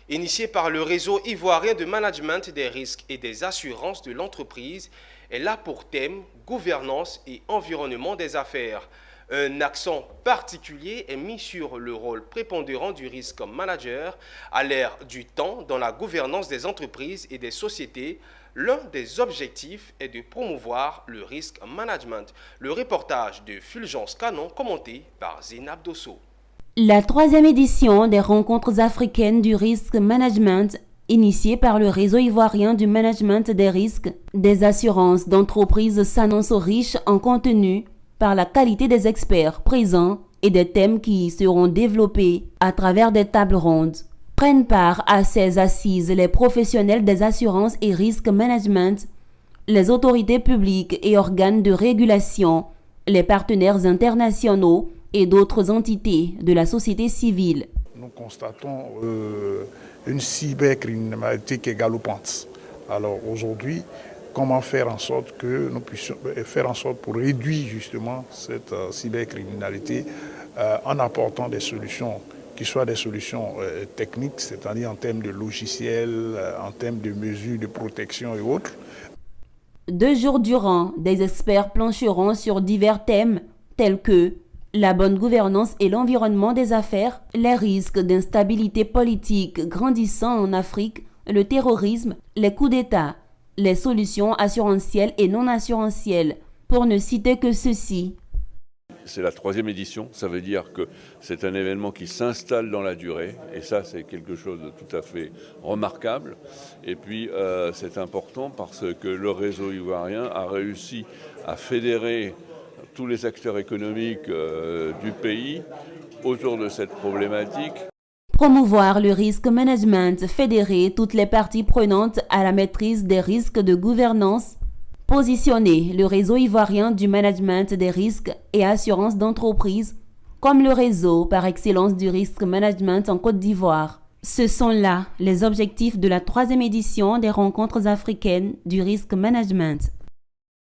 Initiée par le réseau ivoirien de management des risques et des assurances de l'entreprise, elle a pour thème gouvernance et environnement des affaires. Un accent particulier est mis sur le rôle prépondérant du risque manager à l'ère du temps dans la gouvernance des entreprises et des sociétés. L'un des objectifs est de promouvoir le risque management. Le reportage de Fulgence Canon commenté par Zénab Dosso. La troisième édition des rencontres africaines du risque management, initiée par le réseau ivoirien du management des risques des assurances d'entreprise, s'annonce riche en contenu par la qualité des experts présents et des thèmes qui seront développés à travers des tables rondes. Prennent part à ces assises les professionnels des assurances et risques management, les autorités publiques et organes de régulation, les partenaires internationaux et d'autres entités de la société civile. Nous constatons une cybercriminalité qui est galopante. Alors aujourd'hui, comment faire en sorte que nous puissions faire en sorte pour réduire justement cette cybercriminalité en apportant des solutions qui soient des solutions techniques, c'est-à-dire en termes de logiciels, en termes de mesures de protection et autres. 2 jours durant, des experts plancheront sur divers thèmes tels que la bonne gouvernance et l'environnement des affaires, les risques d'instabilité politique grandissant en Afrique, le terrorisme, les coups d'État, les solutions assurantielles et non assurantielles, pour ne citer que ceci. C'est la troisième édition, ça veut dire que c'est un événement qui s'installe dans la durée, et ça c'est quelque chose de tout à fait remarquable. Et puis c'est important parce que le réseau ivoirien a réussi à fédérer tous les acteurs économiques du pays autour de cette problématique. Promouvoir le risque management, fédérer toutes les parties prenantes à la maîtrise des risques de gouvernance, positionner le réseau ivoirien du management des risques et assurances d'entreprise comme le réseau par excellence du risque management en Côte d'Ivoire. Ce sont là les objectifs de la 3e édition des rencontres africaines du risque management.